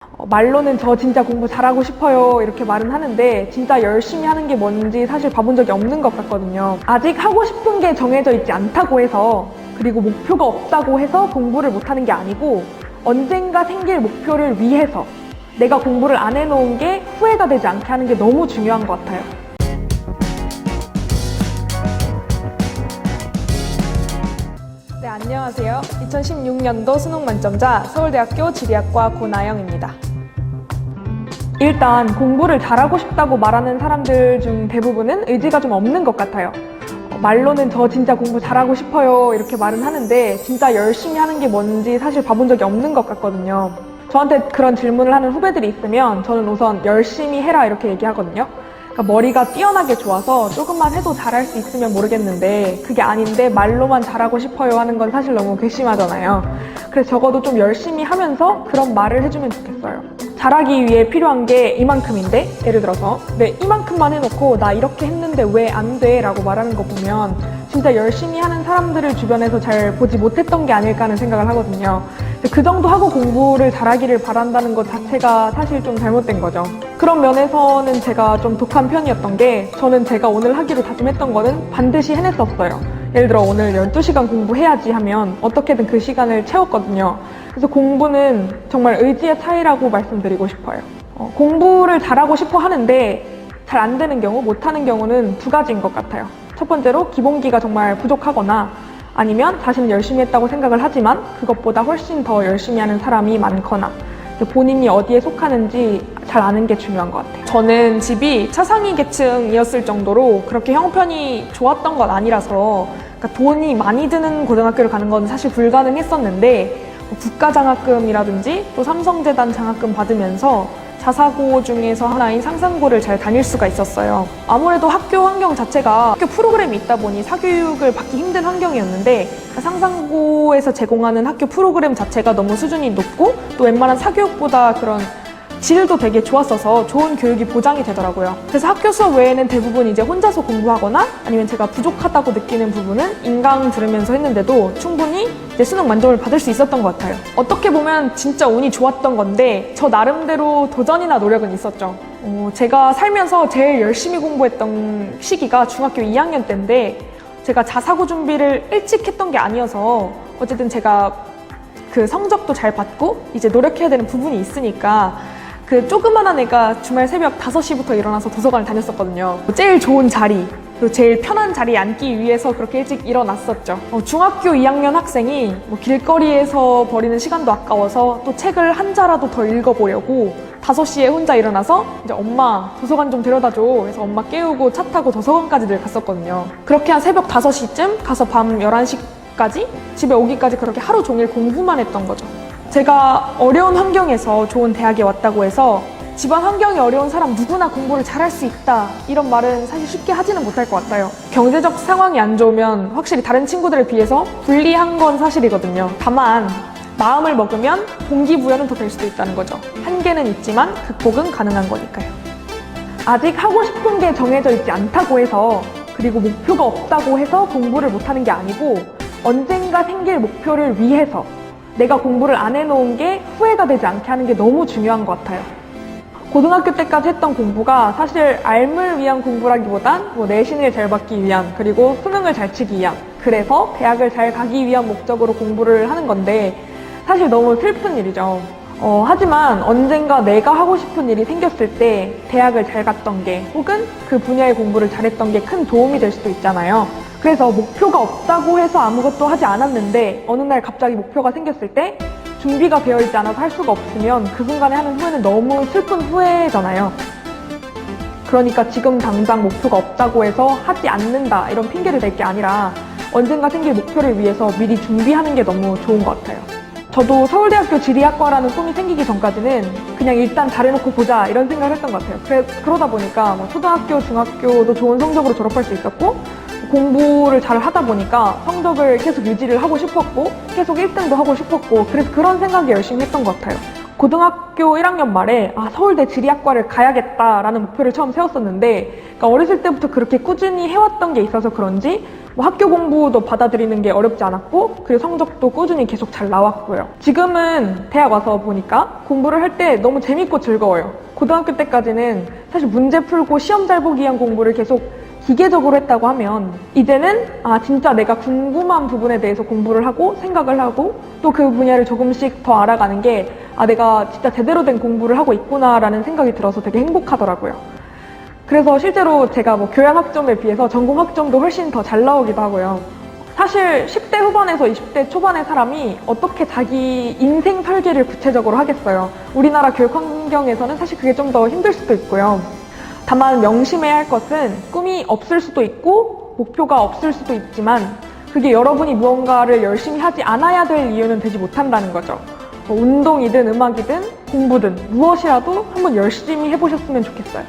말로는 저 진짜 공부 잘하고 싶어요 이렇게 말은 하는데 진짜 열심히 하는 게 뭔지 사실 봐본 적이 없는 것 같거든요. 아직 하고 싶은 게 정해져 있지 않다고 해서, 그리고 목표가 없다고 해서 공부를 못하는 게 아니고, 언젠가 생길 목표를 위해서 내가 공부를 안 해놓은 게 후회가 되지 않게 하는 게 너무 중요한 것 같아요. 네, 안녕하세요. 2016년도 수능 만점자 서울대학교 지리학과 고나영입니다. 일단 공부를 잘하고 싶다고 말하는 사람들 중 대부분은 의지가 좀 없는 것 같아요. 말로는 저 진짜 공부 잘하고 싶어요 이렇게 말은 하는데 진짜 열심히 하는 게 뭔지 사실 봐본 적이 없는 것 같거든요. 저한테 그런 질문을 하는 후배들이 있으면 저는 우선 열심히 해라 이렇게 얘기하거든요. 그러니까 머리가 뛰어나게 좋아서 조금만 해도 잘할 수 있으면 모르겠는데 그게 아닌데 말로만 잘하고 싶어요 하는 건 사실 너무 괘씸하잖아요. 그래서 적어도 좀 열심히 하면서 그런 말을 해주면 좋겠어요. 잘하기 위해 필요한 게 이만큼인데, 예를 들어서 네, 이만큼만 해놓고 나 이렇게 했는데 왜 안 돼? 라고 말하는 거 보면 진짜 열심히 하는 사람들을 주변에서 잘 보지 못했던 게 아닐까 하는 생각을 하거든요. 그 정도 하고 공부를 잘하기를 바란다는 것 자체가 사실 좀 잘못된 거죠. 그런 면에서는 제가 좀 독한 편이었던 게, 저는 제가 오늘 하기로 다짐했던 거는 반드시 해냈었어요. 예를 들어 오늘 12시간 공부해야지 하면 어떻게든 그 시간을 채웠거든요. 그래서 공부는 정말 의지의 차이라고 말씀드리고 싶어요. 공부를 잘하고 싶어 하는데 잘 안 되는 경우, 못하는 경우는 두 가지인 것 같아요. 첫 번째로 기본기가 정말 부족하거나, 아니면 자신은 열심히 했다고 생각을 하지만 그것보다 훨씬 더 열심히 하는 사람이 많거나, 본인이 어디에 속하는지 잘 아는 게 중요한 것 같아요. 저는 집이 차상위 계층이었을 정도로 그렇게 형편이 좋았던 건 아니라서, 그러니까 돈이 많이 드는 고등학교를 가는 건 사실 불가능했었는데, 국가장학금이라든지 또 삼성재단 장학금 받으면서 자사고 중에서 하나인 상상고를 잘 다닐 수가 있었어요. 아무래도 학교 환경 자체가 학교 프로그램이 있다 보니 사교육을 받기 힘든 환경이었는데, 상상고에서 제공하는 학교 프로그램 자체가 너무 수준이 높고 또 웬만한 사교육보다 그런 질도 되게 좋았어서 좋은 교육이 보장이 되더라고요. 그래서 학교 수업 외에는 대부분 이제 혼자서 공부하거나, 아니면 제가 부족하다고 느끼는 부분은 인강 들으면서 했는데도 충분히 이제 수능 만점을 받을 수 있었던 것 같아요. 어떻게 보면 진짜 운이 좋았던 건데 저 나름대로 도전이나 노력은 있었죠. 제가 살면서 제일 열심히 공부했던 시기가 중학교 2학년 때인데, 제가 자사고 준비를 일찍 했던 게 아니어서 어쨌든 제가 그 성적도 잘 받고 이제 노력해야 되는 부분이 있으니까 그 조그만한 애가 주말 새벽 5시부터 일어나서 도서관을 다녔었거든요. 제일 좋은 자리, 그리고 제일 편한 자리에 앉기 위해서 그렇게 일찍 일어났었죠. 중학교 2학년 학생이 길거리에서 버리는 시간도 아까워서 또 책을 한 자라도 더 읽어보려고 5시에 혼자 일어나서 이제 엄마 도서관 좀 데려다줘. 그래서 엄마 깨우고 차 타고 도서관까지 늘 갔었거든요. 그렇게 한 새벽 5시쯤 가서 밤 11시까지 집에 오기까지 그렇게 하루 종일 공부만 했던 거죠. 제가 어려운 환경에서 좋은 대학에 왔다고 해서 집안 환경이 어려운 사람 누구나 공부를 잘할 수 있다 이런 말은 사실 쉽게 하지는 못할 것 같아요. 경제적 상황이 안 좋으면 확실히 다른 친구들에 비해서 불리한 건 사실이거든요. 다만 마음을 먹으면 동기부여는 더 될 수도 있다는 거죠. 한계는 있지만 극복은 가능한 거니까요. 아직 하고 싶은 게 정해져 있지 않다고 해서, 그리고 목표가 없다고 해서 공부를 못하는 게 아니고, 언젠가 생길 목표를 위해서 내가 공부를 안 해놓은 게 후회가 되지 않게 하는 게 너무 중요한 것 같아요. 고등학교 때까지 했던 공부가 사실 알물 위한 공부라기보단 내신을 잘 받기 위한, 그리고 수능을 잘 치기 위한, 그래서 대학을 잘 가기 위한 목적으로 공부를 하는 건데 사실 너무 슬픈 일이죠. 하지만 언젠가 내가 하고 싶은 일이 생겼을 때 대학을 잘 갔던 게, 혹은 그 분야의 공부를 잘했던 게 큰 도움이 될 수도 있잖아요. 그래서 목표가 없다고 해서 아무것도 하지 않았는데 어느 날 갑자기 목표가 생겼을 때 준비가 되어 있지 않아서 할 수가 없으면 그 순간에 하는 후회는 너무 슬픈 후회잖아요. 그러니까 지금 당장 목표가 없다고 해서 하지 않는다 이런 핑계를 댈 게 아니라 언젠가 생길 목표를 위해서 미리 준비하는 게 너무 좋은 것 같아요. 저도 서울대학교 지리학과라는 꿈이 생기기 전까지는 그냥 일단 잘해놓고 보자 이런 생각을 했던 것 같아요. 그러다 보니까 초등학교, 중학교도 좋은 성적으로 졸업할 수 있었고, 공부를 잘 하다 보니까 성적을 계속 유지를 하고 싶었고 계속 1등도 하고 싶었고, 그래서 그런 생각에 열심히 했던 것 같아요. 고등학교 1학년 말에 서울대 지리학과를 가야겠다라는 목표를 처음 세웠었는데, 그러니까 어렸을 때부터 그렇게 꾸준히 해왔던 게 있어서 그런지 뭐 학교 공부도 받아들이는 게 어렵지 않았고, 그리고 성적도 꾸준히 계속 잘 나왔고요. 지금은 대학 와서 보니까 공부를 할 때 너무 재밌고 즐거워요. 고등학교 때까지는 사실 문제 풀고 시험 잘 보기 위한 공부를 계속 기계적으로 했다고 하면, 이제는 진짜 내가 궁금한 부분에 대해서 공부를 하고 생각을 하고 또 그 분야를 조금씩 더 알아가는 게 내가 진짜 제대로 된 공부를 하고 있구나라는 생각이 들어서 되게 행복하더라고요. 그래서 실제로 제가 뭐 교양학점에 비해서 전공학점도 훨씬 더 잘 나오기도 하고요. 사실 10대 후반에서 20대 초반의 사람이 어떻게 자기 인생 설계를 구체적으로 하겠어요. 우리나라 교육 환경에서는 사실 그게 좀 더 힘들 수도 있고요. 다만 명심해야 할 것은 꿈이 없을 수도 있고 목표가 없을 수도 있지만, 그게 여러분이 무언가를 열심히 하지 않아야 될 이유는 되지 못한다는 거죠. 운동이든 음악이든 공부든 무엇이라도 한번 열심히 해보셨으면 좋겠어요.